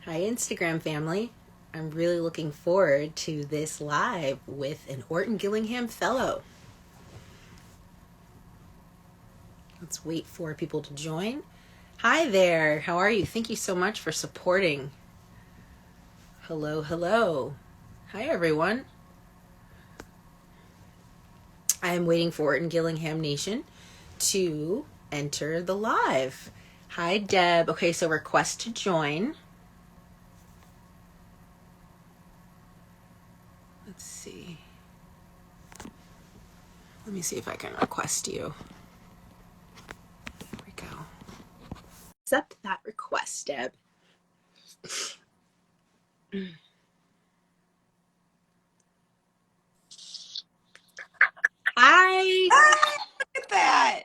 Hi, Instagram family. I'm really looking forward to this live with an Orton-Gillingham fellow. Let's wait for people to join. Hi there. How are you? Thank you so much for supporting. Hello, hello. Hi, everyone. I am waiting for Orton-Gillingham Nation to enter the live. Hi, Deb. Okay, so request to join. Let's see. Let me see if I can request you. There we go. Accept that request, Deb. Hi. Ah, look at that.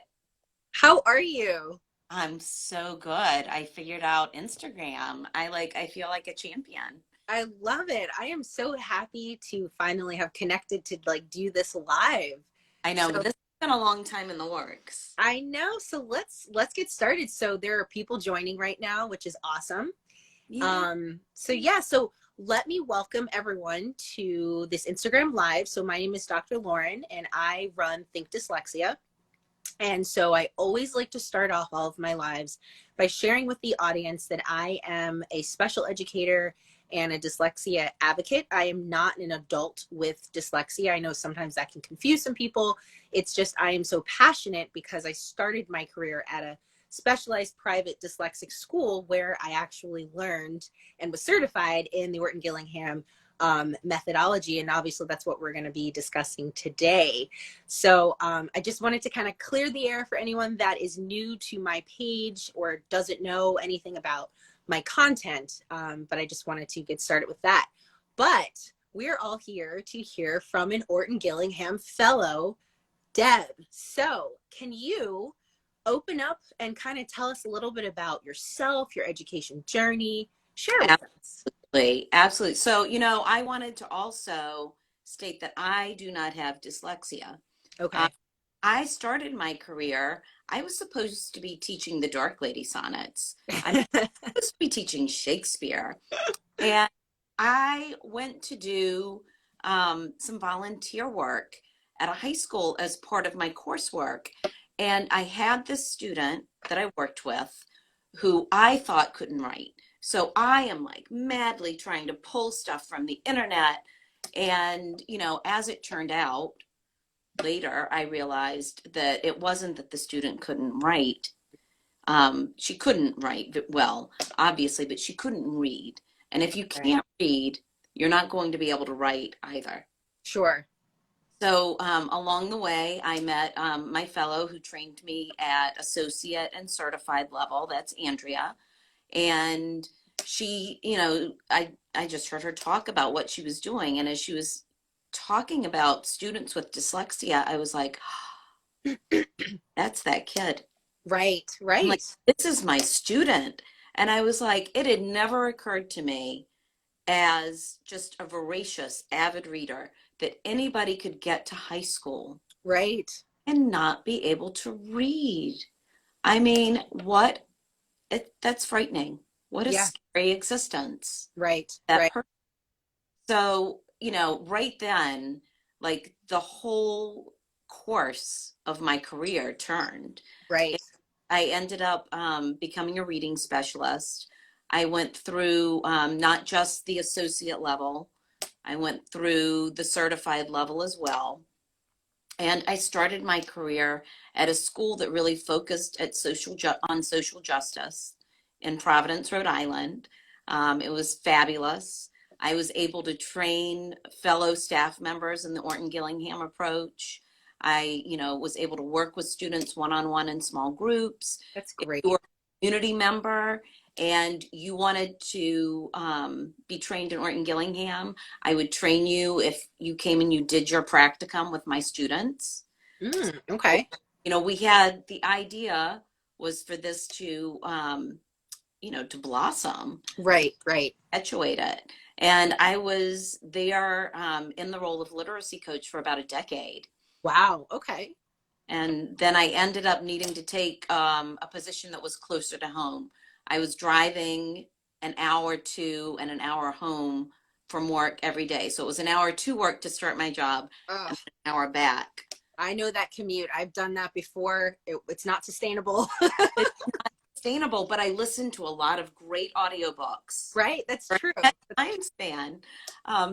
How are you? I'm so good. I figured out Instagram. I feel like a champion. I love it. I am so happy to finally have connected to do this live. I know, but So this has been a long time in the works. I know. So let's get started. So there are people joining right now, which is awesome. Yeah. So let me welcome everyone to this Instagram live. So my name is Dr. Lauren and I run Think Dyslexia. And so I always like to start off all of my lives by sharing with the audience that I am a special educator and a dyslexia advocate. I am not an adult with dyslexia. I know sometimes that can confuse some people. It's just I am so passionate because I started my career at a specialized private dyslexic school where I actually learned and was certified in the Orton-Gillingham methodology. And obviously that's what we're going to be discussing today. So I just wanted to kind of clear the air for anyone that is new to my page or doesn't know anything about my content. But I just wanted to get started with that. But we're all here to hear from an Orton-Gillingham fellow, Deb. So can you open up and kind of tell us a little bit about yourself, your education journey? Share with us. Absolutely. Absolutely. So, I wanted to also state that I do not have dyslexia. Uh, Okay. I started my career, I was supposed to be teaching the Dark Lady sonnets. I'm supposed to be teaching Shakespeare. And I went to do some volunteer work at a high school as part of my coursework. And I had this student that I worked with who I thought couldn't write. So I am like madly trying to pull stuff from the internet. And, as it turned out, later I realized that it wasn't that the student couldn't write. She couldn't write well, obviously, but she couldn't read. And if you Right. can't read, you're not going to be able to write either. Sure. So along the way, I met my fellow who trained me at associate and certified level. That's Andrea. And she, I just heard her talk about what she was doing. And as she was talking about students with dyslexia, I was like, that's that kid. Right. I'm like, Right. this is my student. And I was like, it had never occurred to me as just a voracious, avid reader that anybody could get to high school Right. and not be able to read. I mean, that's frightening. What a Yeah. scary existence Right. that Right. person. So, right then, like the whole course of my career turned. Right. I ended up becoming a reading specialist. I went through not just the associate level, I went through the certified level as well. And I started my career at a school that really focused on social justice in Providence, Rhode Island. It was fabulous. I was able to train fellow staff members in the Orton-Gillingham approach. I, was able to work with students one-on-one in small groups. That's If great. you were a community member and you wanted to be trained in Orton-Gillingham, I would train you if you came and you did your practicum with my students. So, Okay. we had the idea was for this to, to blossom, Right. Right. perpetuate it. And I was there in the role of literacy coach for about a decade. Wow. Okay. And then I ended up needing to take a position that was closer to home. I was driving an hour to and an hour home from work every day. So it was an hour to work to start my job Ugh, and an hour back. I know that commute. I've done that before. It's not sustainable. It's not sustainable, but I listened to a lot of great audiobooks Right? That's for true. that time span.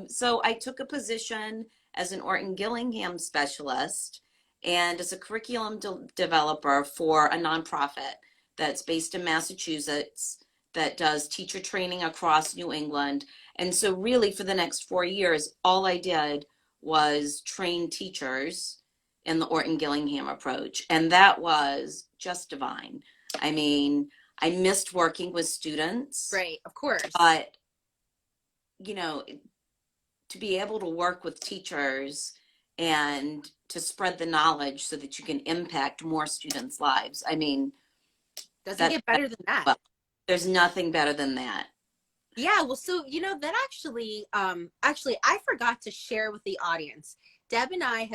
So I took a position as an Orton-Gillingham specialist and as a curriculum developer for a nonprofit that's based in Massachusetts that does teacher training across New England. And so really for the next 4 years, all I did was train teachers in the Orton-Gillingham approach. And that was just divine. I mean, I missed working with students, Right. Of course. but you know, to be able to work with teachers and to spread the knowledge so that you can impact more students' lives. I mean, Doesn't that, get better than that. well, there's nothing better than that. Yeah, well, so that actually I forgot to share with the audience. Deb and I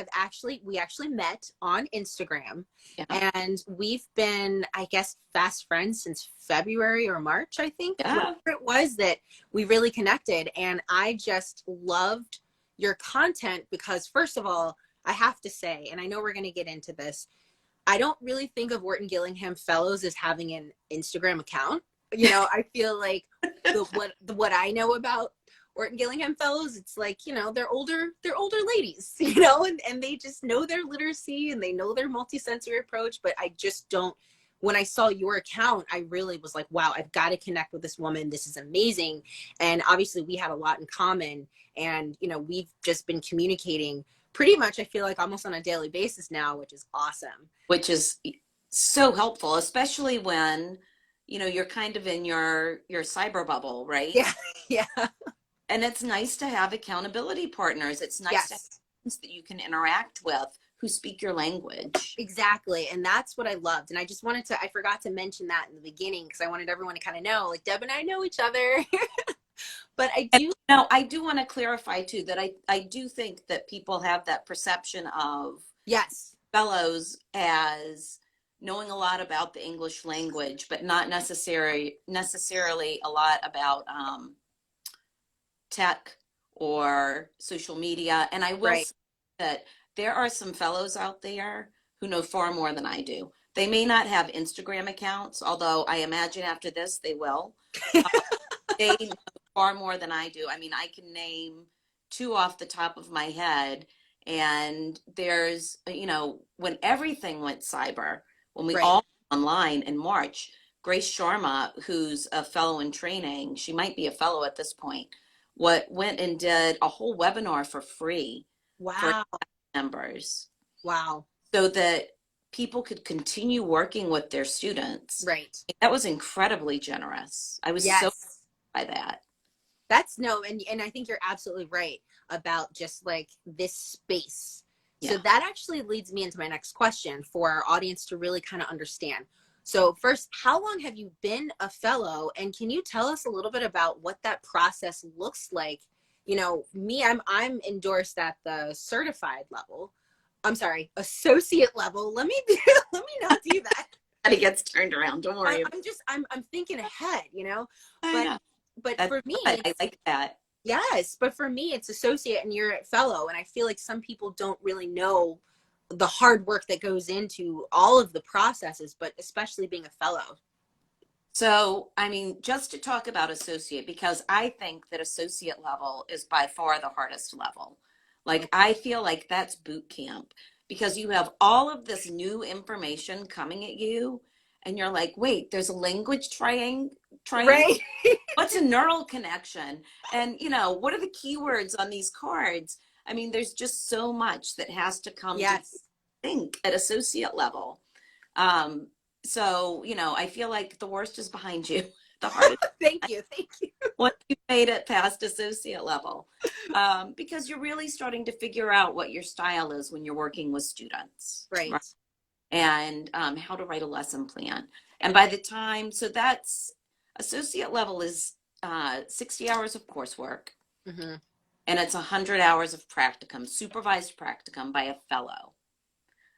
we actually met on Instagram, Yeah. and we've been, I guess, fast friends since February or March, I think, Yeah. whatever it was that we really connected. And I just loved your content because, first of all, I have to say, and I know we're going to get into this, I don't really think of Orton-Gillingham Fellows as having an Instagram account. I feel like what I know about Orton-Gillingham Fellows, it's like, they're older ladies, and they just know their literacy and they know their multisensory approach. But I just don't, when I saw your account, I really was like, wow, I've got to connect with this woman. This is amazing. And obviously we had a lot in common, and, we've just been communicating pretty much, I feel like, almost on a daily basis now, which is awesome. Which is so helpful, especially when, you're kind of in your cyber bubble, right? Yeah. Yeah. And it's nice to have accountability partners. It's nice to have Yes. friends that you can interact with who speak your language. Exactly. And that's what I loved. And I forgot to mention that in the beginning because I wanted everyone to kind of know, like, Deb and I know each other. But I And do. now, I do want to clarify too that I do think that people have that perception of Yes. fellows as knowing a lot about the English language, but not necessarily a lot about tech or social media. And I will Right. say that there are some fellows out there who know far more than I do. They may not have Instagram accounts, although I imagine after this they will. They know far more than I do. I mean, I can name two off the top of my head. And there's, when everything went cyber, when we Right. all went online in March, Grace Sharma, who's a fellow in training, she might be a fellow at this point, went and did a whole webinar for free for Wow. members Wow. so that people could continue working with their students. Right. That was incredibly generous. I was so Yes. by that. That's no, and I think you're absolutely right about just like this space. So Yeah. that actually leads me into my next question for our audience to really kind of understand. So first, how long have you been a fellow, and can you tell us a little bit about what that process looks like? Me, I'm endorsed at the certified level. I'm sorry, associate level. Let me not do that. It gets turned around. Don't worry about I'm thinking ahead, I but know. but That's for me, good. I like that. yes, but for me, it's associate and you're at fellow. And I feel like some people don't really know the hard work that goes into all of the processes, but especially being a fellow. So, I mean, just to talk about associate, because I think that associate level is by far the hardest level. Like, I feel like that's boot camp because you have all of this new information coming at you, and you're like, wait, there's a language triangle. Right. What's a neural connection? And, what are the keywords on these cards? I mean, there's just so much that has to come to Yes. think at associate level. So, I feel like the worst is behind you. The hardest Thank you. Thank you. once you made it past associate level, because you're really starting to figure out what your style is when you're working with students, Right. and how to write a lesson plan. And by the time, so that's associate level is 60 hours of coursework, Mm-hmm. and it's 100 hours of practicum, supervised practicum by a fellow.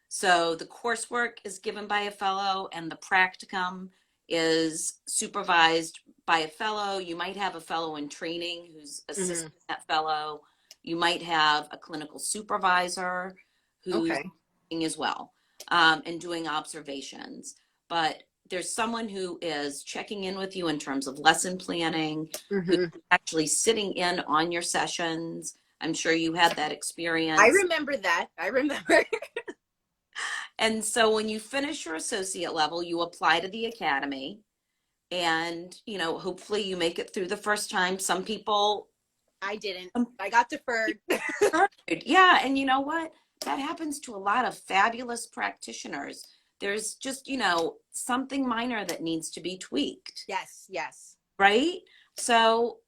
So the coursework is given by a fellow, and the practicum is supervised by a fellow. You might have a fellow in training who's Hmm. assisting that fellow. You might have a clinical supervisor who's Okay. working as well, and doing observations. But there's someone who is checking in with you in terms of lesson planning, who's Hmm. actually sitting in on your sessions. I'm sure you had that I experience. remember that. I remember. And so when you finish your associate level, you apply to the academy, and hopefully you make it through the first time. Some people, I didn't. I got deferred. yeah, and you know what? That happens to a lot of fabulous practitioners. There's just, something minor that needs to be tweaked, Yes, yes. right? So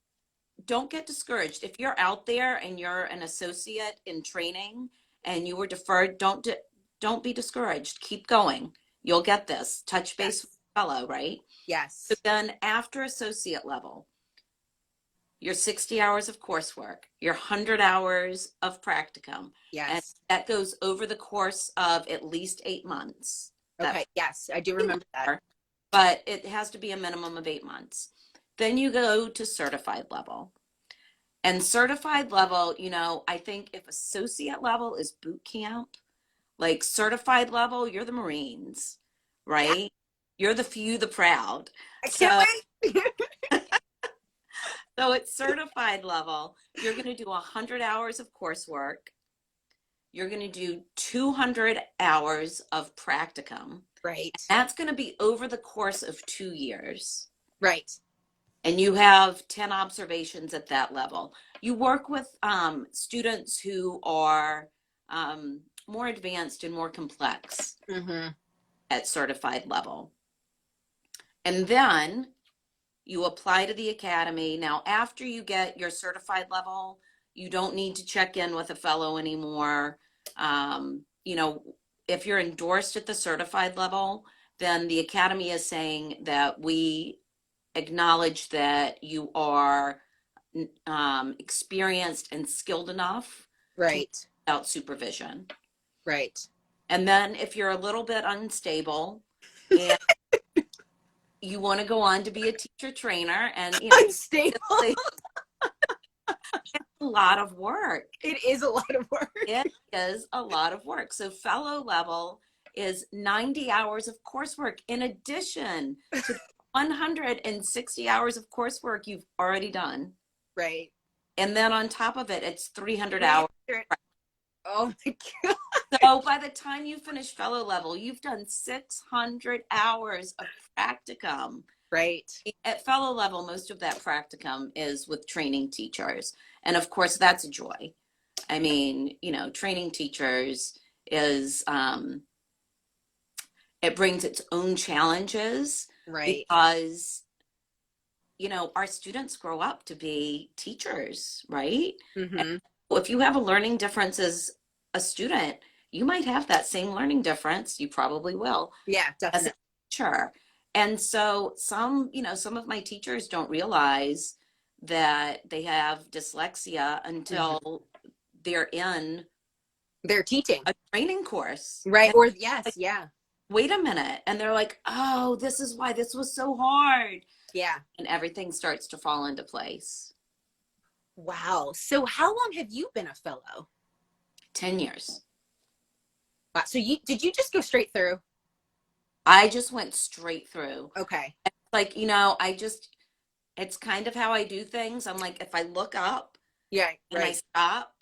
don't get discouraged. If you're out there and you're an associate in training and you were deferred, don't be discouraged. Keep going. You'll get this. Touch base with Yes. the fellow, right? So Yes. then after associate level, your 60 hours of coursework, your 100 hours of practicum, and Yes. that goes over the course of at least 8 months. That Okay. Yes, I do remember that. but it has to be a minimum of 8 months. Then you go to certified level. And certified level, I think if associate level is boot camp, like certified level, you're the Marines, Yeah, right? You're the few, the proud. I can't So, wait. so at certified level, you're going to do 100 hours of coursework. You're going to do 200 hours of practicum. Right. That's going to be over the course of 2 years. Right. And you have 10 observations at that level. You work with students who are more advanced and more complex Hmm. at certified level. And then you apply to the academy. Now, after you get your certified level, you don't need to check in with a fellow anymore. If you're endorsed at the certified level, then the academy is saying that we acknowledge that you are experienced and skilled enough to Right. without supervision. Right. And then if you're a little bit unstable and you want to go on to be a teacher trainer, and Unstable. it's a lot of work. It is a lot of work. It is a lot of work. So fellow level is 90 hours of coursework in addition to the 160 hours of coursework you've already done. Right. And then on top of it, it's 300 hours. Oh my God. So by the time you finish fellow level, you've done 600 hours of practicum. Right. At fellow level, most of that practicum is with training teachers. And of course, that's a joy. I mean, training teachers is, it brings its own challenges Right. because, our students grow up to be teachers, right? And Hmm. if you have a learning difference as a student, you might have that same learning difference. You probably will Yeah, as a definitely. teacher. And so some of my teachers don't realize that they have dyslexia Hmm. until they're in They're teaching. a training course. Right. And Or like, yes. Yeah. wait a minute. And they're like, oh, this is why this was so hard. Yeah. And everything starts to fall into place. Wow. So how long have you been a fellow? 10 years. Wow. So did you just go straight through? I just went straight through. Okay. Like, it's kind of how I do things. I'm like, if I look up Yeah. and I Right. stop,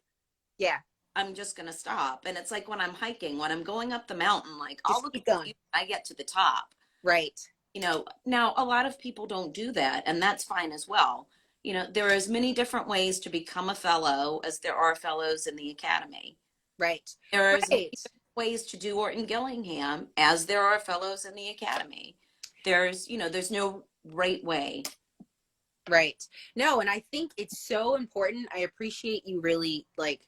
Yeah. I'm just going to stop. And it's like when I'm hiking, when I'm going up the mountain, like I'll Just look keep at the going. view when I get to the top. Right. Now a lot of people don't do that, and that's fine as well. There are as many different ways to become a fellow as there are fellows in the academy. Right. There are as many Right. ways to do Orton-Gillingham as there are fellows in the academy. There's no right way. Right. No, and I think it's so important. I appreciate you really like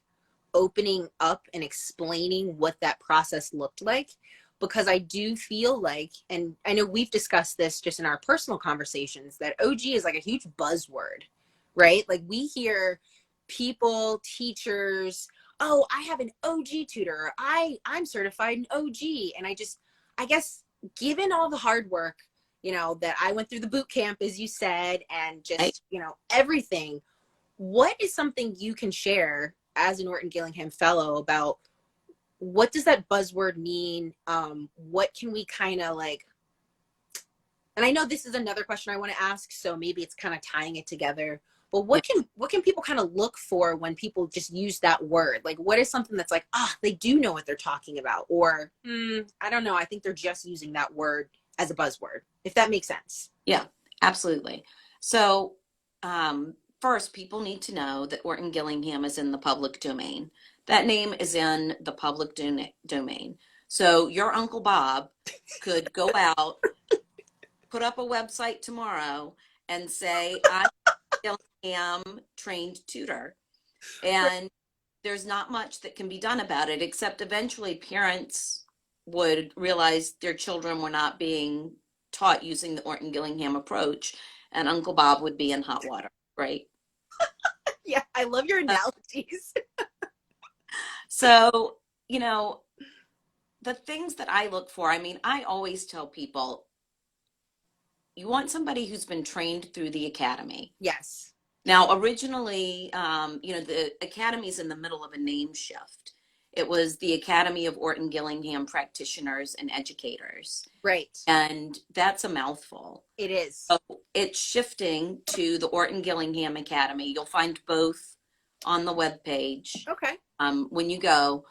opening up and explaining what that process looked like, because I do feel like, and I know we've discussed this just in our personal conversations, that OG is like a huge buzzword, right? Like we hear people, teachers, oh, I have an OG tutor, or I'm certified in OG. And I guess given all the hard work you know, that I went through the boot camp, as you said, and Right? just, you know, everything. What is something you can share as an Orton-Gillingham fellow about what does that buzzword mean? What can we kind of like, and I know this is another question I want to ask, so maybe it's kind of tying it together. But Yeah. what can people kind of look for when people just use that word? Like, what is something that's like, they do know what they're talking about, or I don't know, I think they're just using that word as a buzzword, if that makes sense. Yeah, absolutely. So, first, people need to know that Orton-Gillingham is in the public domain. That name is in the public domain. So your Uncle Bob could go out, put up a website tomorrow and say, I'm a Gillingham trained tutor. And there's not much that can be done about it, except eventually parents would realize their children were not being taught using the Orton-Gillingham approach, and Uncle Bob would be in hot water, right? Yeah, I love your analogies. So, you know, the things that I look for, I mean, I always tell people, you want somebody who's been trained through the academy. Yes. Now, originally, the academy's in the middle of a name shift. It was the Academy of Orton-Gillingham Practitioners and Educators. Right. And that's a mouthful. It is. So it's shifting to the Orton-Gillingham Academy. You'll find both on the webpage Okay. when you go.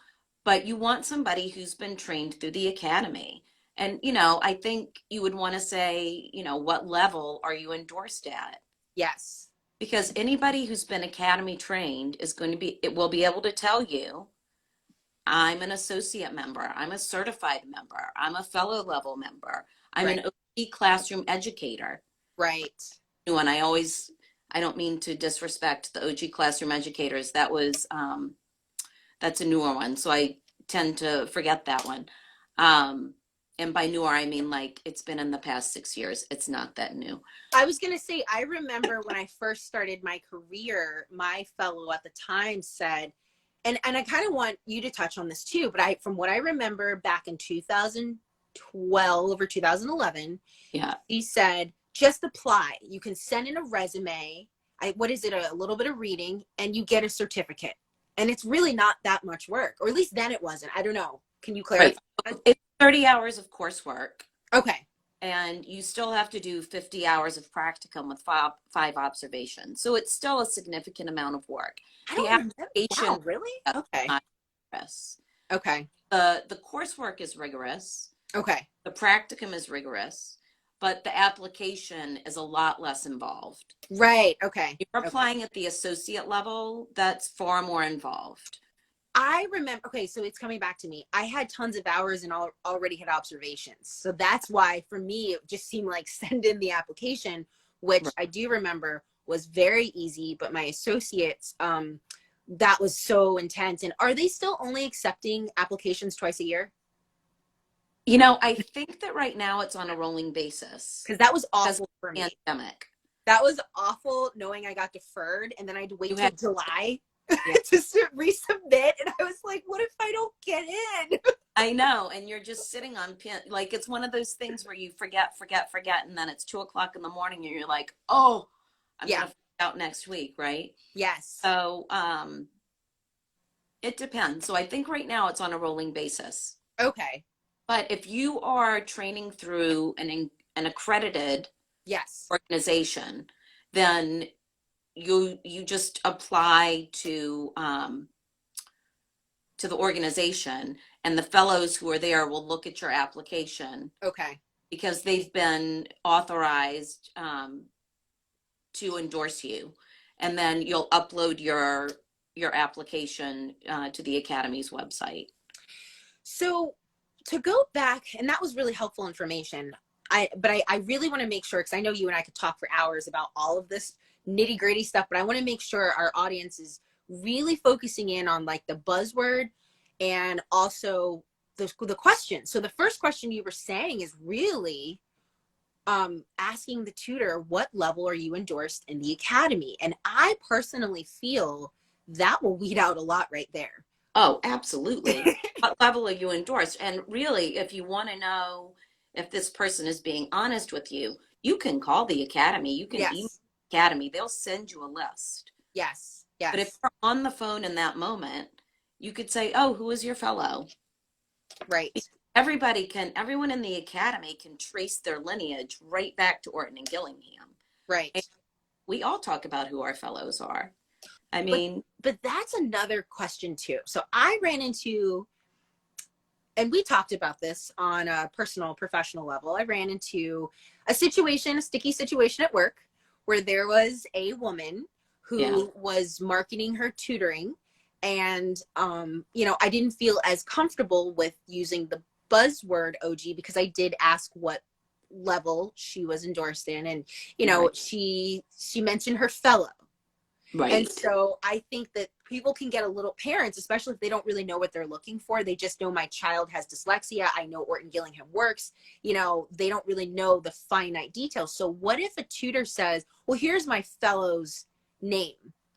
But you want somebody who's been trained through the academy. And, I think you would want to say, what level are you endorsed at? Yes. Because anybody who's been academy trained it will be able to tell you, I'm an associate member, I'm a certified member, I'm a fellow level member, I'm Right. an OT classroom educator. Right. And I don't mean to disrespect the OG classroom educators. That's a newer one, so I tend to forget that one. And by newer, I mean like it's been in the past 6 years. It's not that new. I was going to say, I remember when I first started my career, my fellow at the time said, and I kind of want you to touch on this too, but from what I remember back in 2012 or 2011, Yeah. he said, just apply. You can send in a resume. What is it? A little bit of reading and you get a certificate. And it's really not that much work, or at least then it wasn't. I don't know. Can you clarify? Right. It's 30 hours of coursework. Okay. And you still have to do 50 hours of practicum with five observations. So it's still a significant amount of work. I The don't remember. application Wow, really? Okay. rigorous. Okay. The coursework is rigorous. Okay. The practicum is rigorous, but the application is a lot less involved. Right. Okay. If you're applying at the associate level, that's far more involved. I remember, okay, so it's coming back to me. I had tons of hours and already had observations. So that's why for me, it just seemed like send in the application, which Right. I do remember was very easy, but my associates, that was so intense. And are they still only accepting applications twice a year? I think that right now it's on a rolling basis. Because that was Because awful for me. pandemic. That was awful knowing I got deferred and then I had to wait till July Yeah. to resubmit. And I was like, what if I don't get in? I know, and you're just sitting on pin. Like it's one of those things where you forget, and then it's 2:00 in the morning, and you're like, "Oh, I'm gonna find out next week," right? Yes. So, it depends. So I think right now it's on a rolling basis. Okay. But if you are training through an accredited Yes. organization, then you just apply to the organization, and the fellows who are there will look at your application Okay. because they've been authorized to endorse you, and then you'll upload your application to the academy's website. So to go back, and that was really helpful information. But I really want to make sure, because I know you and I could talk for hours about all of this nitty gritty stuff, but I want to make sure our audience is really focusing in on like the buzzword and also the question. So the first question you were saying is really asking the tutor, what level are you endorsed in the academy? And I personally feel that will weed out a lot right there. Oh, absolutely. What level are you endorsed? And really, if you want to know if this person is being honest with you, you can call the academy, you can email Yes. the academy, they'll send you a list. Yes. But if Yes. you're on the phone in that moment, you could say, oh, who is your fellow? Right. Everyone in the academy can trace their lineage right back to Orton-Gillingham. Right. And we all talk about who our fellows are. I But mean, that's another question too. So I ran into, and we talked about this on a personal, professional level. I ran into a situation, a sticky situation at work, where there was a woman yeah, who was marketing her tutoring. And, I didn't feel as comfortable with using the buzzword OG because I did ask what level she was endorsed in. And, right, she mentioned her fellow. And right. so I think that people can get a little, parents, especially if they don't really know what they're looking for. They just know my child has dyslexia. I know Orton-Gillingham works. They don't really know the finite details. So what if a tutor says, well, here's my fellow's name,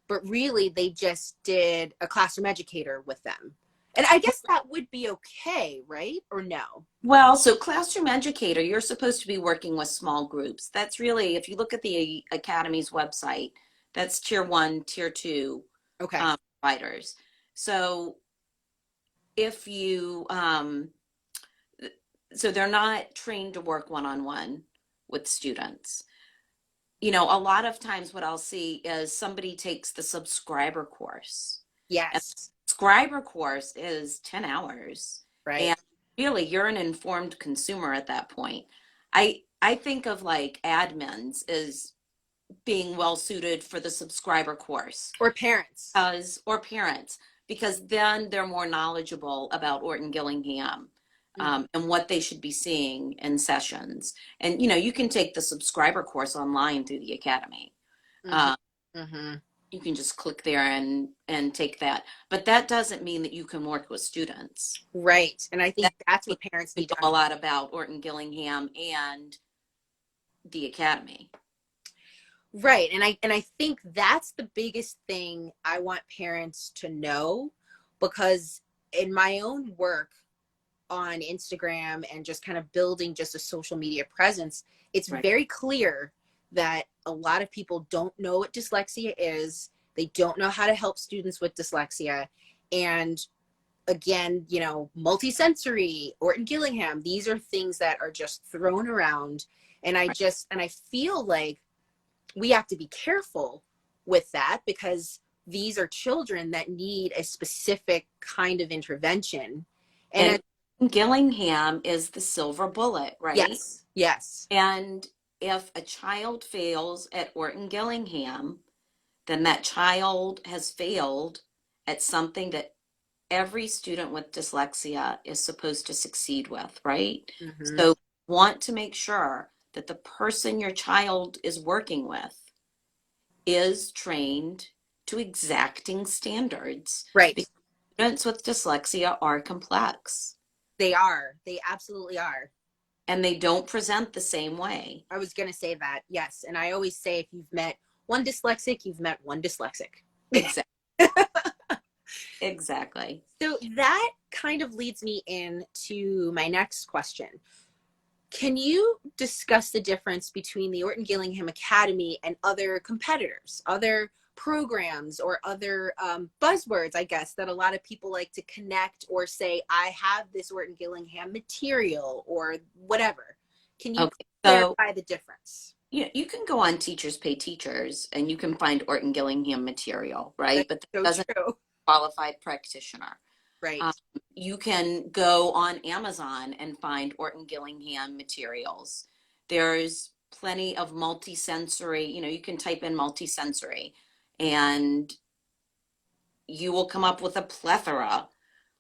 but really they just did a classroom educator with them? And I guess that would be okay, right? Or no? Well, so classroom educator, you're supposed to be working with small groups. That's really, if you look at the Academy's website, that's tier 1, tier 2 Okay. providers. So if you, so they're not trained to work one-on-one with students. A lot of times what I'll see is somebody takes the subscriber course. And the Yes. subscriber course is 10 hours. Right. And really, you're an informed consumer at that point. I think of like admins as being well suited for the subscriber course, Or parents. or parents, because then they're more knowledgeable about Orton-Gillingham, Mm-hmm. and what they should be seeing in sessions. And you can take the subscriber course online through the academy. Mm-hmm. Uh, Mm-hmm. you can just click there and take that. But that doesn't mean that you can work with students. Right. And I think That that's means what parents you need to know a understand. lot about Orton-Gillingham and the academy. Right. And I think that's the biggest thing I want parents to know, because in my own work on Instagram and just kind of building just a social media presence, it's Right. very clear that a lot of people don't know what dyslexia is. They don't know how to help students with dyslexia. And again, multisensory, Orton-Gillingham, these are things that are just thrown around. And I feel like we have to be careful with that, because these are children that need a specific kind of intervention. And And Gillingham is the silver bullet, right? yes, yes, And if a child fails at Orton-Gillingham, then that child has failed at something that every student with dyslexia is supposed to succeed with, right? mm-hmm. So want to make sure that the person your child is working with is trained to exacting standards. Right. Because students with dyslexia are complex They absolutely are. and they don't present the same way. I was going to say that. Yes. And I always say, if you've met one dyslexic, you've met one dyslexic. Exactly. Exactly. So that kind of leads me into my next question. Can you discuss the difference between the Orton-Gillingham Academy and other competitors, other programs, or other buzzwords, I guess, that a lot of people like to connect or say, I have this Orton-Gillingham material or whatever? Can you Okay. So clarify the difference? you can go on Teachers Pay Teachers and you can find Orton-Gillingham material, right? That's But that so doesn't true. qualified practitioner. Right. Um, you can go on Amazon and find Orton-Gillingham materials. There's plenty of multisensory, you can type in multisensory and you will come up with a plethora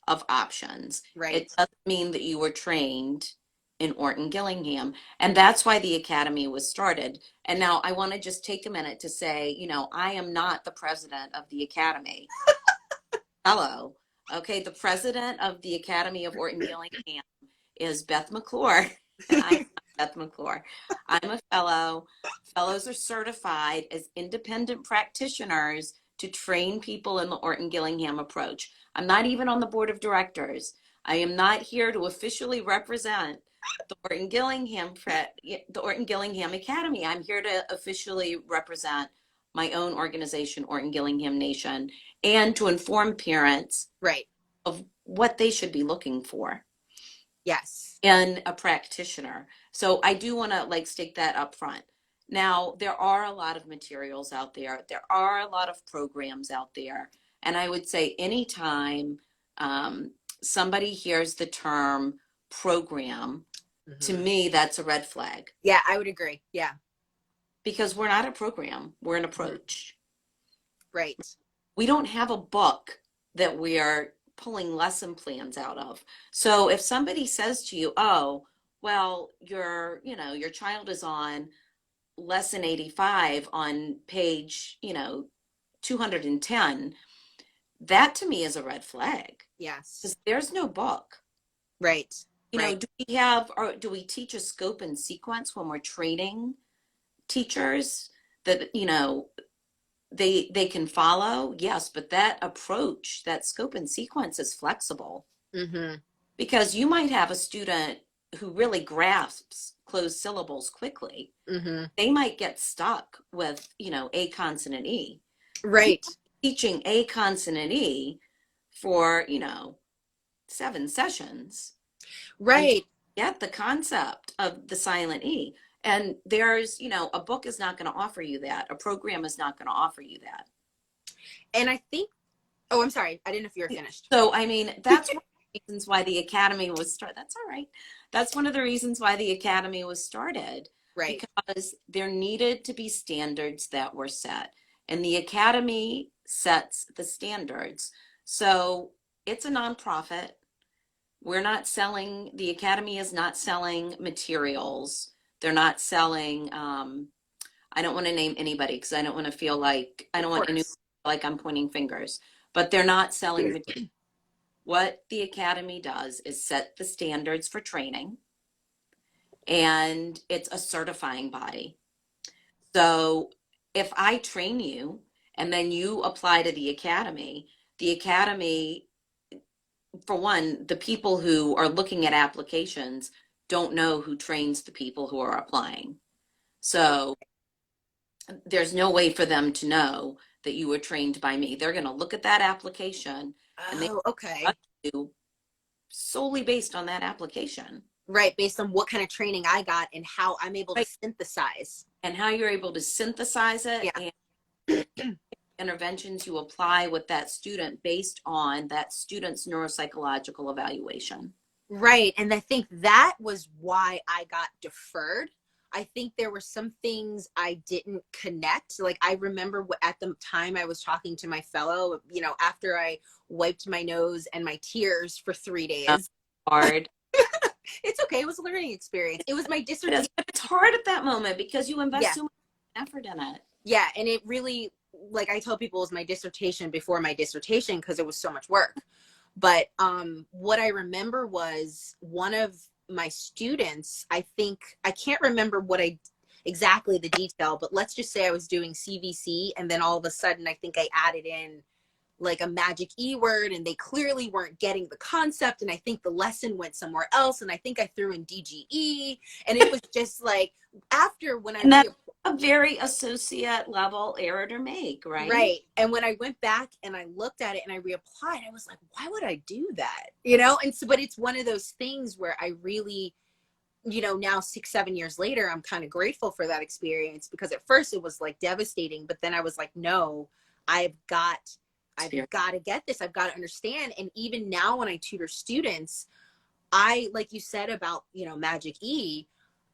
of options. Right. It doesn't mean that you were trained in Orton-Gillingham. And that's why the Academy was started. And now I want to just take a minute to say, I am not the president of the Academy. Hello. Okay, the president of the Academy of Orton-Gillingham is Beth McClure, and I'm Beth McClure. I'm a fellow. Fellows are certified as independent practitioners to train people in the Orton-Gillingham approach. I'm not even on the board of directors. I am not here to officially represent the Orton-Gillingham Academy. I'm here to officially represent my own organization, Orton-Gillingham Nation, and to inform parents Right. of what they should be looking for Yes. in a practitioner. So I do want to like stake that up front. Now, there are a lot of materials out there. There are a lot of programs out there. And I would say anytime somebody hears the term program, to me, that's a red flag Yeah, I would agree. Yeah. because we're not a program, we're an Mhm. approach. Right. We don't have a book that we are pulling lesson plans out of. So if somebody says to you, oh, well, your child is on lesson 85 on page, 210, that to me is a red flag Yes. because there's no book. Right. Right. Do we teach a scope and sequence when we're training teachers that, they can follow? Yes, but that approach, that scope and sequence is flexible Mm-hmm. because you might have a student who really grasps closed syllables quickly. Mm-hmm. They might get stuck with, a consonant E. Right. Teaching a consonant E for, 7 sessions until Right. you get the concept of the silent E. And there's, a book is not going to offer you that. A program is not going to offer you that. And I think, oh, I'm sorry. I didn't know if you were finished. So, I mean, that's one of the reasons why the academy was started. That's all right. That's one of the reasons why the academy was started. Right. Because there needed to be standards that were set. And the academy sets the standards. So it's a nonprofit. The academy is not selling materials. They're not selling, I don't want to name anybody because I don't want to feel like, I don't want anyone to feel like I'm pointing fingers, but they're not selling materials. What the academy does is set the standards for training, and it's a certifying body. So if I train you and then you apply to the academy, for one, the people who are looking at applications don't know who trains the people who are applying. So there's no way for them to know that you were trained by me. They're going to look at that application and they Oh, okay. judge you solely based on that application. Right. Based on what kind of training I got and how I'm able to synthesize. And how you're able to synthesize it, Yeah. and interventions you apply with that student based on that student's neuropsychological evaluation. Right. And I think that was why I got deferred. I think there were some things I didn't connect. Like I remember at the time I was talking to my fellow, after I wiped my nose and my tears for 3 days. Hard. It's okay. It was a learning experience. It was my dissertation. It's hard at that moment because you invest so much effort in it. Yeah. And it really, like I tell people, it was my dissertation before my dissertation because it was so much work. But what I remember was one of my students, I can't remember exactly the detail, but let's just say I was doing CVC and then all of a sudden I think I added in like a magic E word and they clearly weren't getting the concept. And I think the lesson went somewhere else. And I think I threw in DGE and it was just like after when I that's a very associate level error to make, right? Right. And when I went back and I looked at it and I reapplied, I was like, why would I do that? And so, but it's one of those things where I really, now 6-7 years later, I'm kind of grateful for that experience because at first it was like devastating, but then I was like, no, I've got to get this. I've got to understand. And even now when I tutor students, like you said about, Magic E,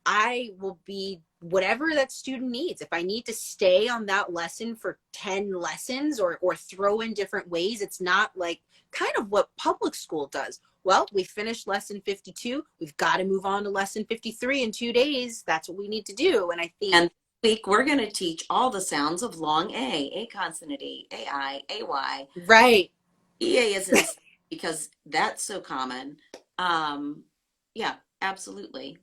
I will be whatever that student needs. If I need to stay on that lesson for 10 lessons or throw in different ways, it's not like kind of what public school does. Well, we finished lesson 52. We've got to move on to lesson 53 in 2 days. That's what we need to do. And I think this week we're going to teach all the sounds of long A consonant E, A-I, A-Y. Right. EA isn't because that's so common. Yeah, absolutely.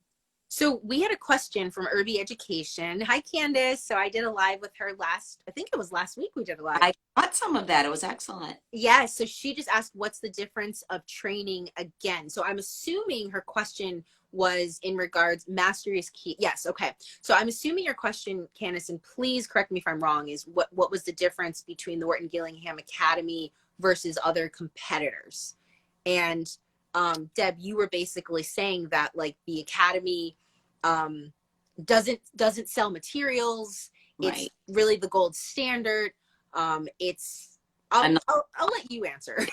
So we had a question from Irby Education. Hi, Candace. So I did a live with her I think it was last week we did a live. I got some of that. It was excellent. Yeah. So she just asked, what's the difference of training again? So I'm assuming her question was in regards mastery is key. Yes. Okay. So I'm assuming your question, Candace, and please correct me if I'm wrong, is what was the difference between the Orton-Gillingham Academy versus other competitors? And Deb, you were basically saying that like the Academy doesn't sell materials. Right. It's really the gold standard. It's I'll let you answer.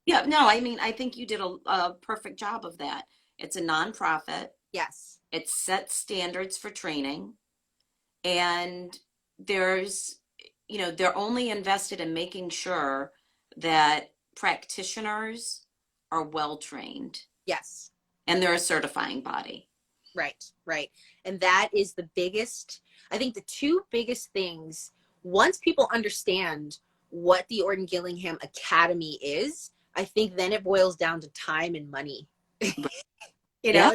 Yeah, no, I mean, I think you did a perfect job of that. It's a nonprofit. Yes. It sets standards for training, and there's, they're only invested in making sure that practitioners are well trained, Yes. and they're a certifying body. Right, right. And that is the biggest, I think the two biggest things, once people understand what the Orton-Gillingham Academy is, I think then it boils down to time and money. You know, Yeah.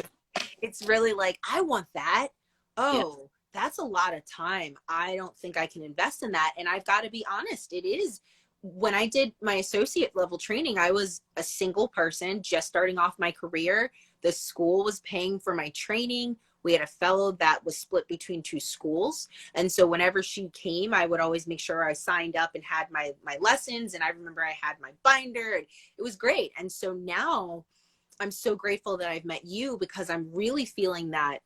it's really like, I want that. Yeah. Oh, that's a lot of time. I don't think I can invest in that. And I've got to be honest, it is. When I did my associate level training, I was a single person just starting off my career. The school was paying for my training. We had a fellow that was split between two schools. And so whenever she came, I would always make sure I signed up and had my lessons. And I remember I had my binder, and it was great. And so now I'm so grateful that I've met you, because I'm really feeling that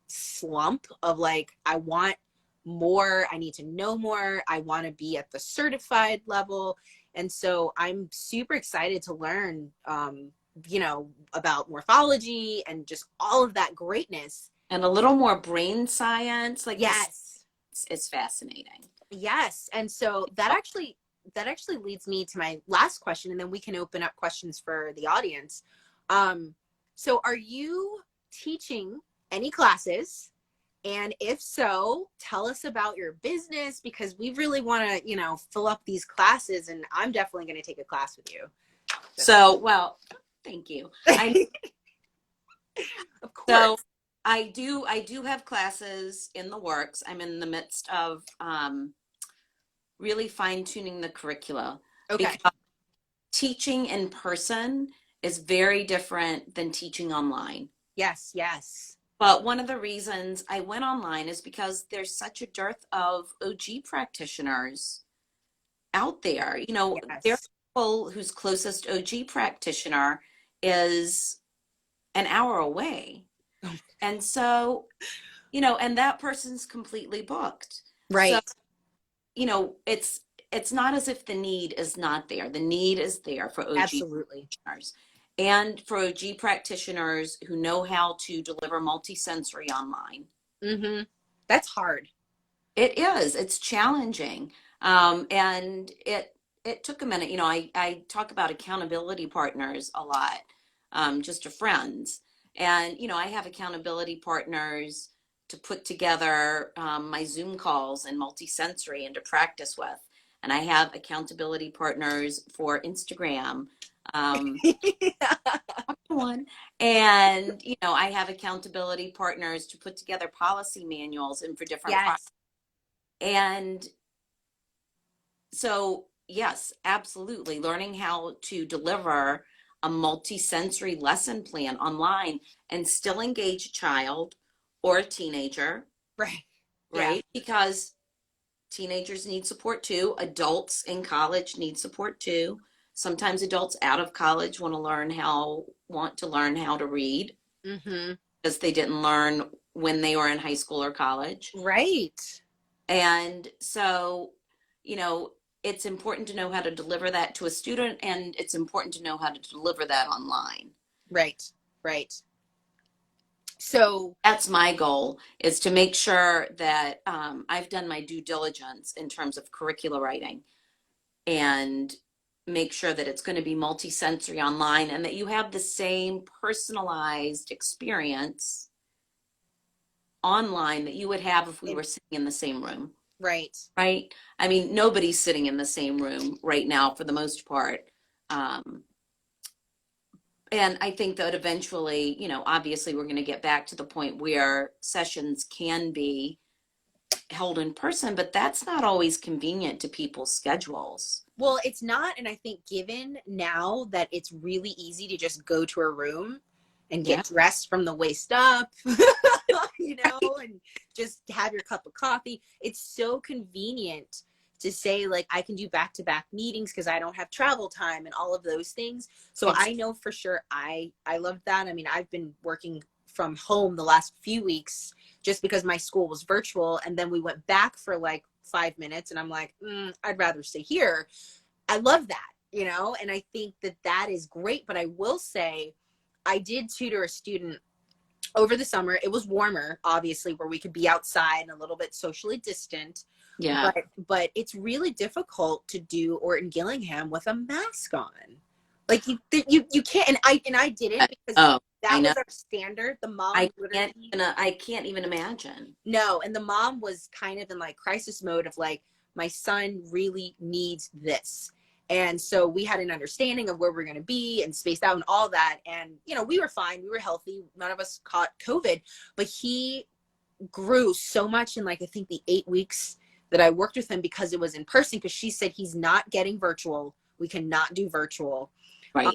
slump of like, I want more, I need to know more, I want to be at the certified level. And so I'm super excited to learn about morphology and just all of that greatness. And a little more brain science, like Yes. It's fascinating. Yes. And so that actually leads me to my last question, and then we can open up questions for the audience. So are you teaching any classes? And if so, tell us about your business, because we really want to, fill up these classes, and I'm definitely going to take a class with you. So, well, thank you. Of course. So I do have classes in the works. I'm in the midst of really fine-tuning the curricula. Okay. Because teaching in person is very different than teaching online. Yes, yes. But one of the reasons I went online is because there's such a dearth of OG practitioners out there. Yes. There are people whose closest OG practitioner is an hour away. And so, and that person's completely booked. Right. So, it's not as if the need is not there. The need is there for OG Absolutely. practitioners. And for OG practitioners who know how to deliver multisensory online. Mm-hmm. That's hard. It is. It's challenging. And it took a minute. I talk about accountability partners a lot, just to friends. And, I have accountability partners to put together my Zoom calls and multisensory and to practice with. And I have accountability partners for Instagram. One. And, I have accountability partners to put together policy manuals and for different Yes. And so, yes, absolutely. Learning how to deliver a multi-sensory lesson plan online and still engage a child or a teenager. Right. Right. Yeah. Because teenagers need support too. Adults in college need support too. Sometimes adults out of college want to learn how to read, Mm-hmm. because they didn't learn when they were in high school or college. Right. And so, it's important to know how to deliver that to a student, and it's important to know how to deliver that online. Right. Right. So that's my goal, is to make sure that I've done my due diligence in terms of curricula writing, and make sure that it's going to be multisensory online, and that you have the same personalized experience online that you would have if we were sitting in the same room. Right. Right. I mean, nobody's sitting in the same room right now for the most part. And I think that eventually, obviously we're going to get back to the point where sessions can be held in person, but that's not always convenient to people's schedules. Well, it's not. And I think given now that it's really easy to just go to a room and Yeah. get dressed from the waist up, you know, and just have your cup of coffee. It's so convenient to say, like, I can do back-to-back meetings because I don't have travel time and all of those things. So I know for sure I love that. I mean, I've been working from home the last few weeks just because my school was virtual, and then we went back for like 5 minutes, and I'm like, I'd rather stay here. I love that, you know, and I think that that is great. But I will say, I did tutor a student over the summer. It was warmer, obviously, where we could be outside and a little bit socially distant. Yeah. But it's really difficult to do Orton-Gillingham with a mask on. Like you can't. And I didn't, because that was our standard. The mom I can't even imagine. No, and the mom was kind of in like crisis mode of like, my son really needs this. And so we had an understanding of where we're going to be and spaced out and all that. And, you know, we were fine. We were healthy. None of us caught COVID, but he grew so much in, like, I think the 8 weeks that I worked with him, because it was in person, because she said he's not getting virtual. We cannot do virtual. Right.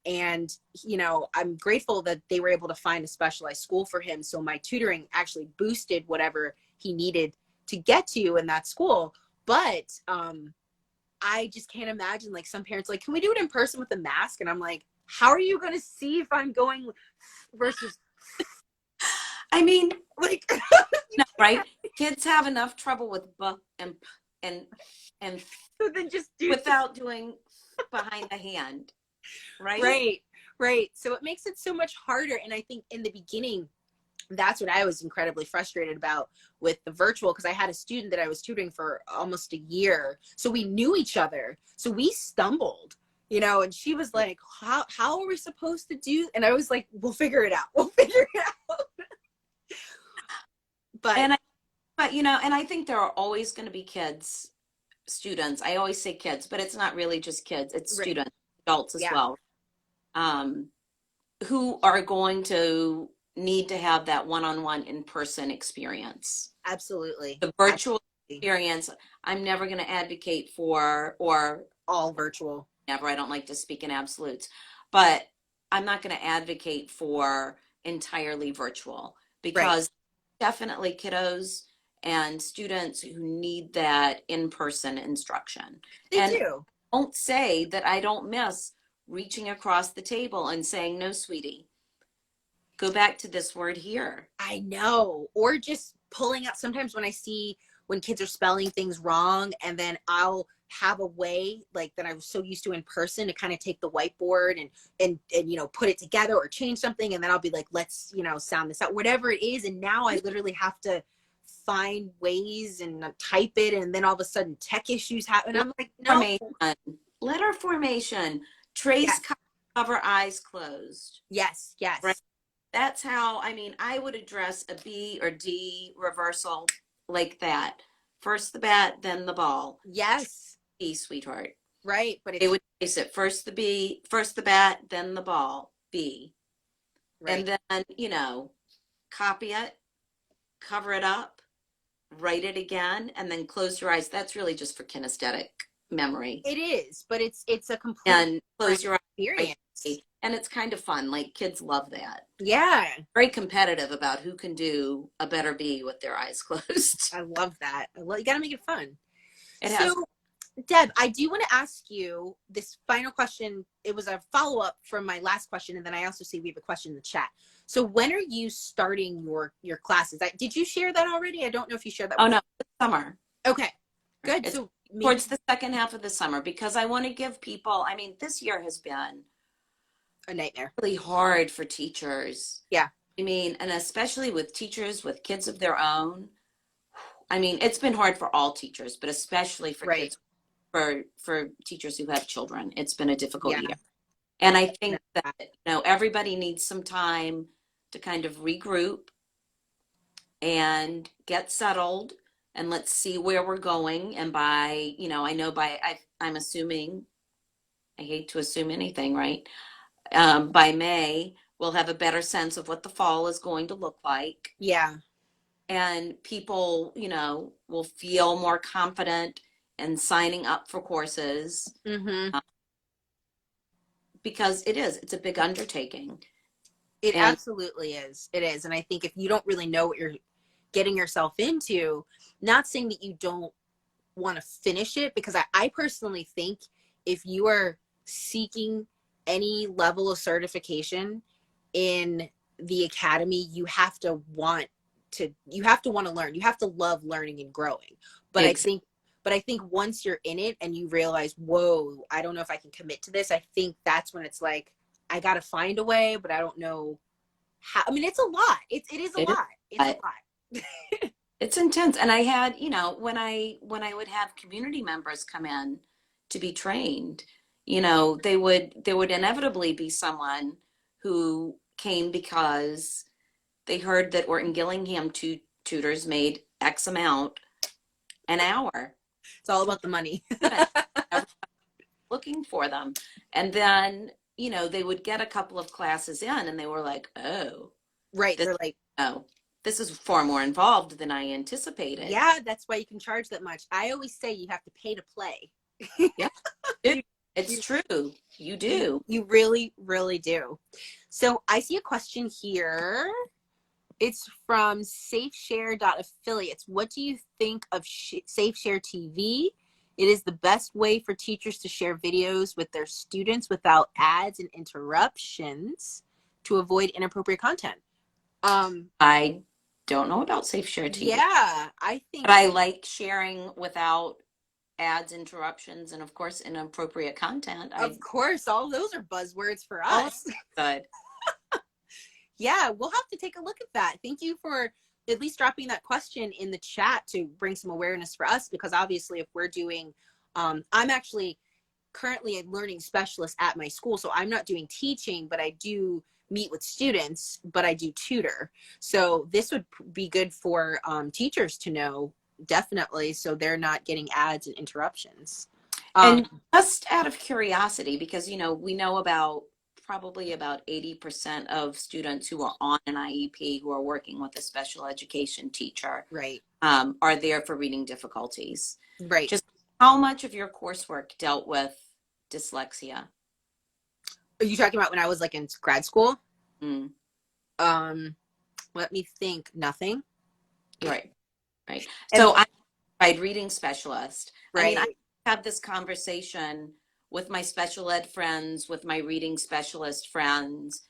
And, you know, I'm grateful that they were able to find a specialized school for him. So my tutoring actually boosted whatever he needed to get to in that school. But I just can't imagine, like, some parents like, can we do it in person with a mask? And I'm like, how are you going to see if I'm going versus, I mean, like, no, right? Kids have enough trouble with and so then just do without doing behind the hand, right. So it makes it so much harder. And I think in the beginning, that's what I was incredibly frustrated about with the virtual, because I had a student that I was tutoring for almost a year. So we knew each other. So we stumbled, you know, and she was like, how are we supposed to do? And I was like, we'll figure it out. We'll figure it out. But you know, and I think there are always going to be students. I always say kids, but it's not really just kids. It's students, adults as well, who are going to need to have that one-on-one in-person experience. Absolutely. The virtual experience, I'm never going to advocate for, or all virtual. Never. I don't like to speak in absolutes, but I'm not going to advocate for entirely virtual, because definitely kiddos and students who need that in-person instruction. They do. Don't say that I don't miss reaching across the table and saying, no, sweetie, go back to this word here. I know. Or just pulling out, sometimes when I see when kids are spelling things wrong, and then I'll have a way, like, that I was so used to in person, to kind of take the whiteboard and you know, put it together or change something, and then I'll be like, let's, you know, sound this out, whatever it is. And now I literally have to find ways and type it, and then all of a sudden tech issues happen. I'm like, no. Letter formation, trace, cover, eyes closed. Yes. Right? That's how, I mean, I would address a B or D reversal like that. First the bat, then the ball. Yes. B, sweetheart. Right. But they would place it first the bat, then the ball, B. Right. And then, you know, copy it, cover it up, write it again, and then close your eyes. That's really just for kinesthetic memory. It is, but it's a complete and close your eyes experience. And it's kind of fun. Like, kids love that. Yeah. Very competitive about who can do a better B with their eyes closed. I love that. You got to make it fun. Deb, I do want to ask you this final question. It was a follow-up from my last question, and then I also see we have a question in the chat. So when are you starting your classes? Did you share that already? I don't know if you shared that. Oh, no, it's summer. Okay, good. It's so towards the second half of the summer, because I want to give people, I mean, this year has been a nightmare. Really hard for teachers. Yeah. I mean, and especially with teachers with kids of their own. I mean, it's been hard for all teachers, but especially for kids, for teachers who have children. It's been a difficult year. And I think that, you know, everybody needs some time to kind of regroup and get settled, and let's see where we're going. And by, you know, I'm assuming, I hate to assume anything, right? By May, we'll have a better sense of what the fall is going to look like. Yeah. And people, you know, will feel more confident in signing up for courses. Mm-hmm. Because it's a big undertaking. It And absolutely is. It is. And I think if you don't really know what you're getting yourself into, not saying that you don't want to finish it, because I personally think if you are seeking any level of certification in the academy, you have to want to learn. You have to love learning and growing. But I exactly. think once you're in it and you realize, whoa, I don't know if I can commit to this, I think that's when it's like, I got to find a way, but I don't know how. I mean, it's a lot. It is a It is, lot. It's a but lot. it's intense. And I had, when I would have community members come in to be trained, there would inevitably be someone who came because they heard that Orton-Gillingham tutors made X amount an hour It's all for about the money. students, looking for them. And then, they would get a couple of classes in and they were like, oh, Right. this, They're like, oh, this is far more involved than I anticipated. yeah, that's why you can charge that much. I always say you have to pay to play. Yeah, you, it's you, true. You do. you really, really do. So I see a question here. It's from SafeShare.affiliates. What do you think of SafeShare TV? It is the best way for teachers to share videos with their students without ads and interruptions to avoid inappropriate content. I don't know about Safe Share TV, Yeah, I but think, I like sharing without ads, interruptions, and of course, inappropriate content. of course, all those are buzzwords for Oh, us. good. Yeah, we'll have to take a look at that. Thank you for at least dropping that question in the chat to bring some awareness for us, because obviously if we're doing, I'm actually currently a learning specialist at my school, so I'm not doing teaching, but I do meet with students, but I do tutor. So this would be good for teachers to know, definitely, so they're not getting ads and interruptions. And just out of curiosity, because we know probably about 80% of students who are on an IEP who are working with a special education teacher, Right, are there for reading difficulties. right. Just how much of your coursework dealt with dyslexia? Are you talking about when I was like in grad school? Mm, Um, Let me think. Nothing. right, right. And So I'm a certified reading specialist. I mean, I right. have this conversation with my special ed friends, with my reading specialist friends,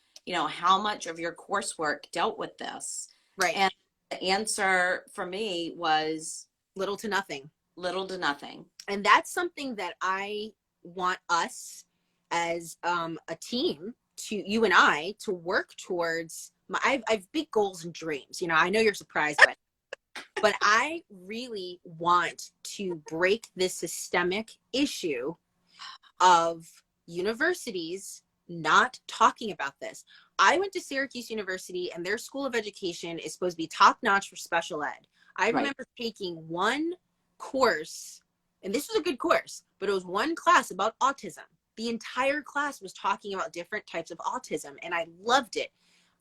how much of your coursework dealt with this? Right. And the answer for me was Little to nothing. little to nothing. And that's something that I want us as a team, to you and I, to work towards. I've big goals and dreams. I know you're surprised by it, but I really want to break this systemic issue of universities not talking about this. I went to Syracuse University, and their school of education is supposed to be top notch for special ed. I Right. remember taking one course, and this was a good course, but it was one class about autism. The entire class was talking about different types of autism, and I loved it.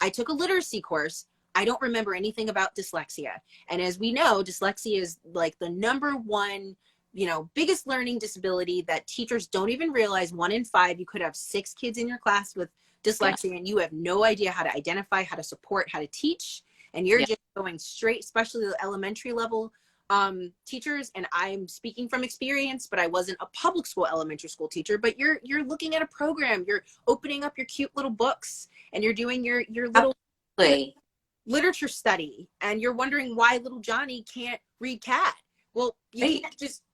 I took a literacy course. I don't remember anything about dyslexia. And as we know, dyslexia is like the number one, biggest learning disability that teachers don't even realize. 1 in 5, you could have 6 kids in your class with Yeah. dyslexia, and you have no idea how to identify, how to support, how to teach. And you're Yeah. just going straight, especially the elementary level teachers. And I'm speaking from experience, but I wasn't a public school elementary school teacher. But you're looking at a program, you're opening up your cute little books, and you're doing your little Absolutely. literature study, and you're wondering why little Johnny can't read cat. Well, Right.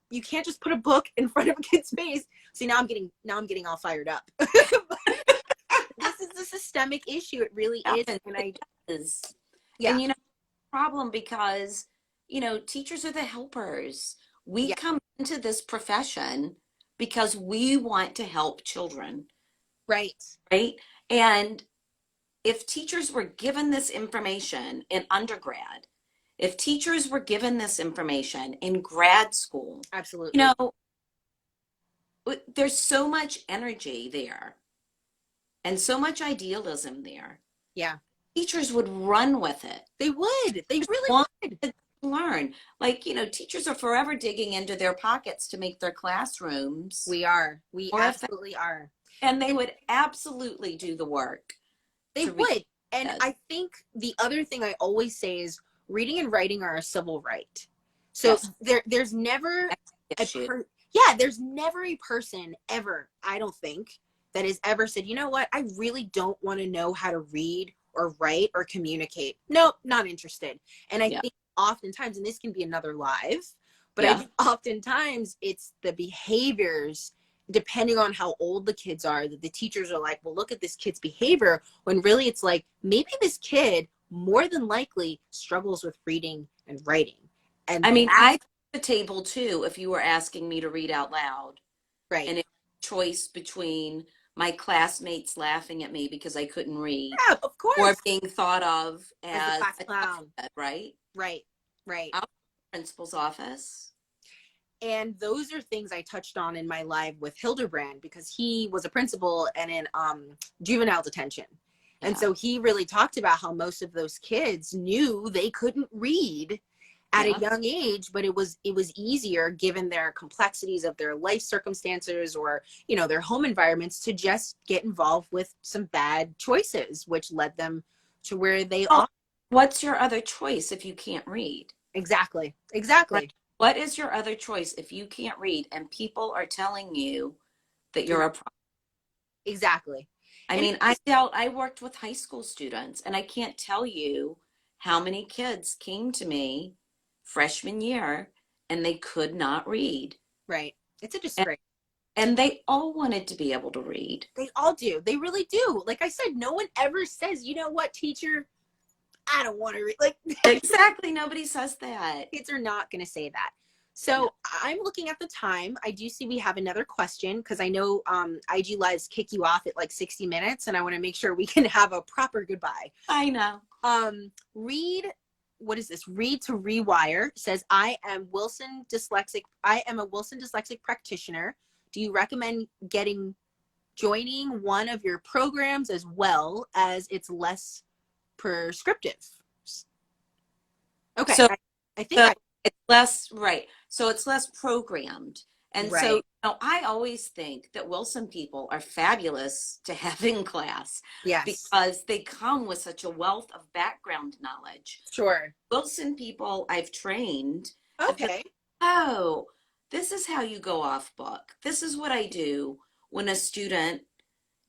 you can't just put a book in front of a kid's face. See, now I'm getting all fired up. This is a systemic issue. It really is. Happens. And It does. yeah, And problem because teachers are the helpers. We yeah, come into this profession because we want to help children, right. right? And if teachers were given this information in undergrad, if teachers were given this information in grad school, you Absolutely. know, there's so much energy there and so much idealism there. Yeah, Teachers would run with it. they would. They really Want would. to learn. Like, teachers are forever digging into their pockets to make their classrooms We are. We more effective. absolutely are. And they would absolutely do the work They to reach would. And Yes. I think the other thing I always say is reading and writing are a civil right. So Yes. there's never a Issue. yeah, there's never a person ever, I don't think, that has ever said, you know what, I really don't want to know how to read or write or communicate. Nope, not interested. And I Yeah. think oftentimes, and this can be another live, but I Yeah. think oftentimes it's the behaviors, depending on how old the kids are, that the teachers are like, well, look at this kid's behavior, when really it's like, maybe this kid more than likely struggles with reading and writing. I And mean, that's I the table too, if you were asking me to read out loud, right. and it's a choice between my classmates laughing at me because I couldn't read Yeah, of or course. being thought of As the as class a clown. tough, right? Right, right. Out of the principal's office. And those are things I touched on in my live with Hildebrand, because he was a principal and in juvenile detention. And Yeah. so he really talked about how most of those kids knew they couldn't read at a Yeah. young age, but it was easier given their complexities of their life circumstances, or their home environments, to just get involved with some bad choices, which led them to where they Well, are. what's your other choice if you can't read? Exactly, Right. exactly. What is your other choice if you can't read and people are telling you that you're a pro? Exactly. I And mean, I worked with high school students and I can't tell you how many kids came to me freshman year and they could not read. right, it's a And, disgrace. and they all wanted to be able to read. They all do. They really do. Like I said, no one ever says, you know what, teacher, I don't want to read. Like, Exactly. Nobody says that. kids are not going to say that. No. So I'm looking at the time. I do see we have another question, because I know IG Lives kick you off at like 60 minutes, and I want to make sure we can have a proper goodbye. I know. Read, what is this? Read to Rewire says, I am a Wilson dyslexic practitioner. Do you recommend joining one of your programs, as well as it's less prescriptive? Okay, So I think So I it's less, right. So it's less programmed. And so, right. I always think that Wilson people are fabulous to have in class Yes, because they come with such a wealth of background knowledge. sure. Wilson people I've trained have been, Okay, oh, this is how you go off book. This is what I do when a student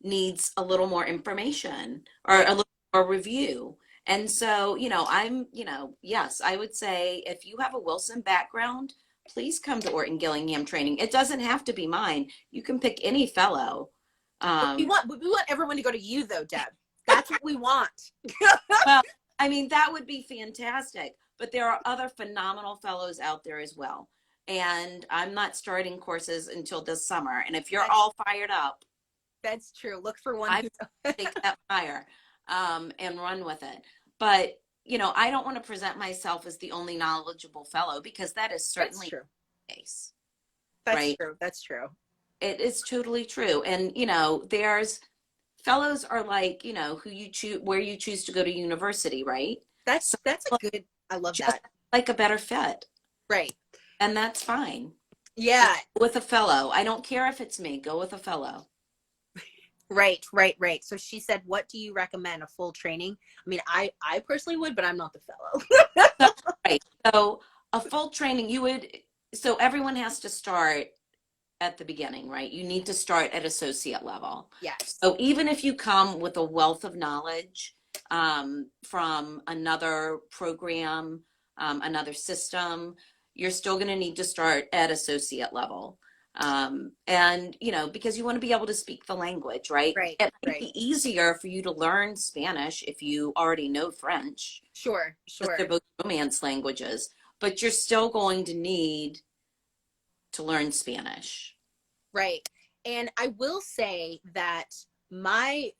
needs a little more information or right. a little more review. And so, yes, I would say if you have a Wilson background, please come to Orton-Gillingham training. It doesn't have to be mine. You can pick any fellow. But Um, we want everyone to go to you, though, Deb. That's what we want. well, I mean, that would be fantastic. But there are other phenomenal fellows out there as well. And I'm not starting courses until this summer. And if you're That's all fired up, that's true. Look for one I who's take that fire and run with it. But, I don't want to present myself as the only knowledgeable fellow because that is that's certainly true. the case, That's right? true. That's true. It is totally true. And, there's fellows are like, who you choose, where you choose to go to university, right? So That's a good. I love just that. like a better fit. Right. And that's fine. Yeah. With a fellow. I don't care if it's me. Go with a fellow. Right. Right. Right. So she said, "What do you recommend? A full training?" I mean, I personally would, but I'm not the fellow. So, right. So a full training, so everyone has to start at the beginning, right? You need to start at associate level. Yes. So even if you come with a wealth of knowledge from another program, another system, you're still going to need to start at associate level. And, because you want to be able to speak the language, right? Right. It might Right. be easier for you to learn Spanish if you already know French, Sure. because Sure. they're both Romance languages, but you're still going to need to learn Spanish. Right. And I will say that my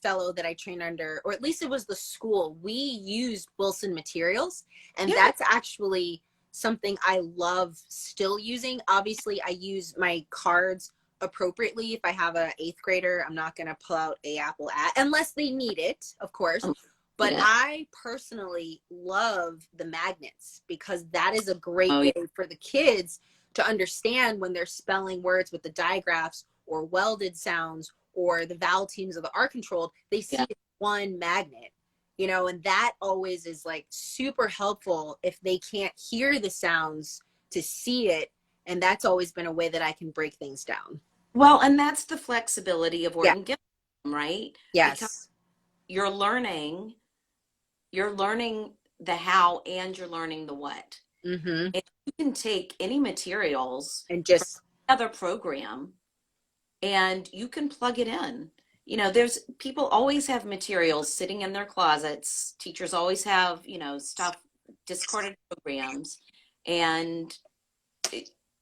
fellow that I trained under, or at least it was the school, we used Wilson materials. And Yeah. that's actually something I love still using. Obviously, I use my cards appropriately. If I have an eighth grader, I'm not going to pull out a Apple at unless they need it, of course. But Yeah. I personally love the magnets, because that is a great Oh, way yeah. for the kids to understand when they're spelling words with the digraphs or welded sounds or the vowel teams of the are controlled. They see Yeah. it one magnet, you know, and that always is like super helpful if they can't hear the sounds to see it. And that's always been a way that I can break things down. Well, and that's the flexibility of Yeah. Orton-Gillingham, right? Because Yes. you're learning the how and you're learning the what. Mm-hmm. And you can take any materials And from just, another program and you can plug it in. You know, there's people always have materials sitting in their closets. Teachers always have, you know, stuff, discarded programs. And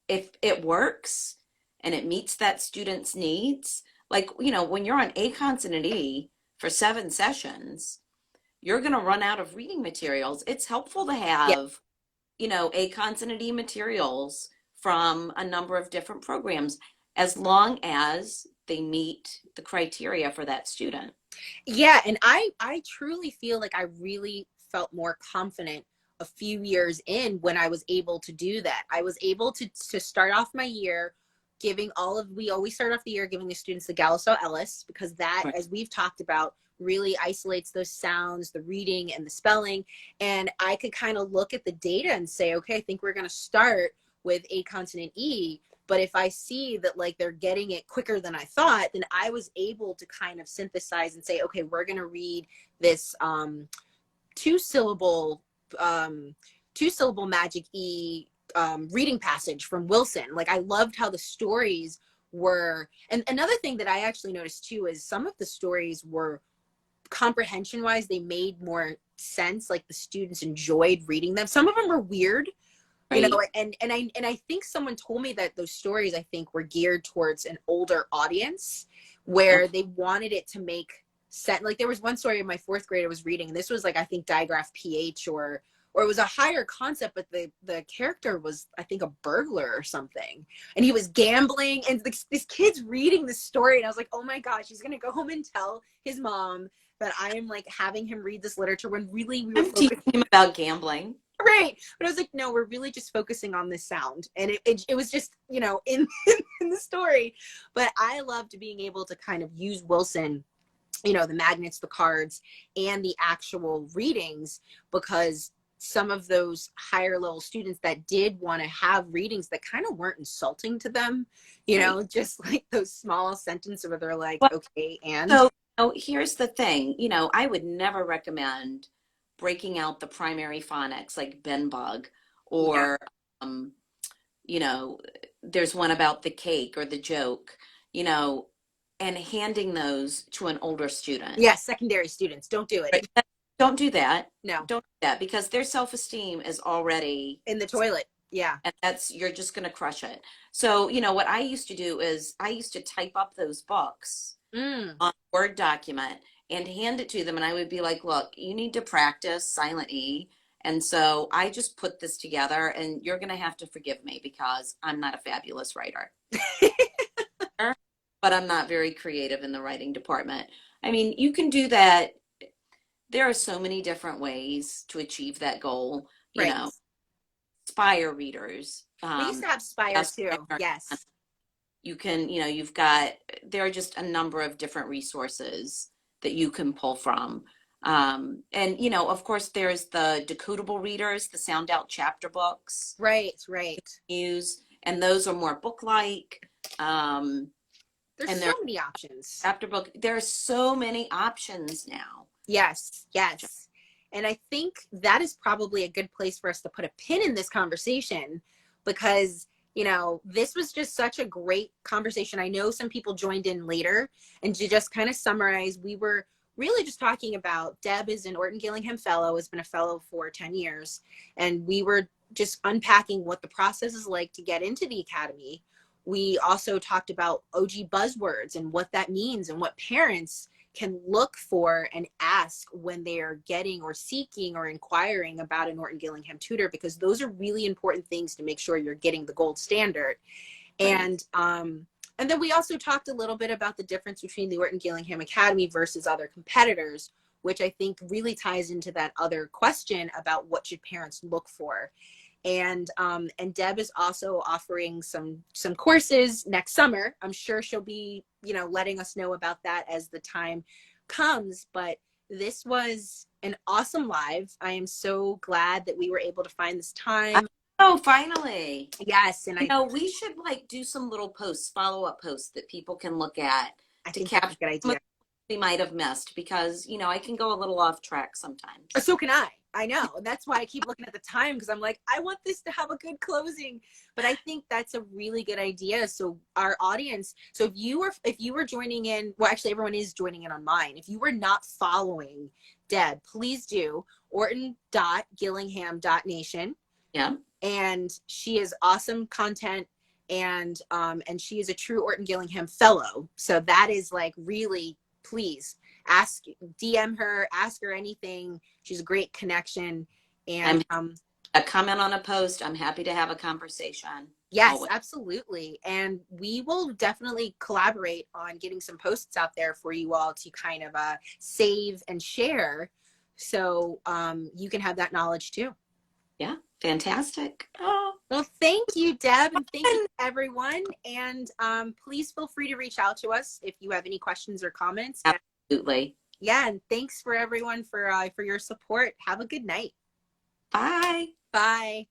if it works and it meets that student's needs, like, you know, when you're on A consonant E for 7 sessions, you're going to run out of reading materials. It's helpful to yeah. have, you know, A consonant E materials from a number of different programs as long as they meet the criteria for that student. Yeah, and I truly feel like I really felt more confident a few years in when I was able to do that. I was able to start off my year giving we always start off the year giving the students the Galliso Ellis, because that, Right. as we've talked about, really isolates those sounds, the reading and the spelling. And I could kind of look at the data and say, okay, I think we're going to start with A consonant E. But if I see that like they're getting it quicker than I thought, then I was able to kind of synthesize and say, okay, we're going to read this two syllable magic E reading passage from Wilson. Like I loved how the stories were. And another thing that I actually noticed too is some of the stories were comprehension wise, they made more sense. Like the students enjoyed reading them. Some of them were weird, you know, Right. and I think someone told me that those stories, I think, were geared towards an older audience where Okay. they wanted it to make sense. Like there was one story my fourth grader was reading, and this was like, I think, digraph PH, or it was a higher concept, but the character was, I think, a burglar or something, and he was gambling, and this kid's reading the story, and I was like, oh my gosh, he's gonna go home and tell his mom that I am like having him read this literature when really we were I'm teaching focused. him about gambling. Right, but I was like, no, we're really just focusing on this sound, and it was just, you know, in in the story. But I loved being able to kind of use Wilson, you know, the magnets, the cards, and the actual readings, because some of those higher level students that did want to have readings that kind of weren't insulting to them, you Right. know, just like those small sentences where they're like, Well, okay, and so, here's the thing, you know, I would never recommend breaking out the primary phonics like Ben Bug yeah, or, um, you know, there's one about the cake or the joke, you know, and handing those to an older student. yeah, secondary students, don't do it. Right. Don't do that. No, Don't do that because their self-esteem is already, in the toilet. Yeah. and you're just going to crush it. So, you know, what I used to do is I used to type up those books Mm. on a Word document and hand it to them. And I would be like, look, you need to practice silent E. And so I just put this together and you're going to have to forgive me because I'm not a fabulous writer, but I'm not very creative in the writing department. I mean, you can do that. There are so many different ways to achieve that goal, you Right. know, Spire readers. We used to have Spire too. Yes. You can, you know, there are just a number of different resources that you can pull from. And, you know, of course, there's the decodable readers, the sound out chapter books Right, right. use, and those are more book-like. There's And so many options. chapter book, there are so many options now. Yes, yes. And I think that is probably a good place for us to put a pin in this conversation, because, you know, this was just such a great conversation. I know some people joined in later, and to just kind of summarize, we were really just talking about, Deb is an Orton-Gillingham fellow, has been a fellow for 10 years. And we were just unpacking what the process is like to get into the academy. We also talked about OG buzzwords and what that means and what parents can look for and ask when they are getting or seeking or inquiring about an Orton-Gillingham tutor, because those are really important things to make sure you're getting the gold standard. Right. And then we also talked a little bit about the difference between the Orton-Gillingham Academy versus other competitors, which I think really ties into that other question about what should parents look for. And Deb is also offering some courses next summer. I'm sure she'll be, you know, letting us know about that as the time comes. But this was an awesome live. I am so glad that we were able to find this time. Oh, finally. Yes, and We should like do some little posts, follow-up posts that people can look at I to think that's a capture good idea. we might have missed, because I can go a little off track sometimes. So can I. I know. That's why I keep looking at the time, because I'm like, I want this to have a good closing. But I think that's a really good idea. So our audience, so if you were joining in, well, actually everyone is joining in on mine. If you were not following Deb, please do orton.gillingham.nation. Yeah. And she is awesome content, and she is a true Orton-Gillingham fellow. So that is like, really, please DM her, ask her anything. She's a great connection. And a comment on a post, I'm happy to have a conversation. Yes, always. Absolutely. And we will definitely collaborate on getting some posts out there for you all to kind of save and share, so you can have that knowledge too. Yeah, fantastic. Oh. Well, thank you, Deb, and thank you, everyone. And please feel free to reach out to us if you have any questions or comments. Absolutely. Yeah, and thanks for everyone for your support. Have a good night. Bye. Bye.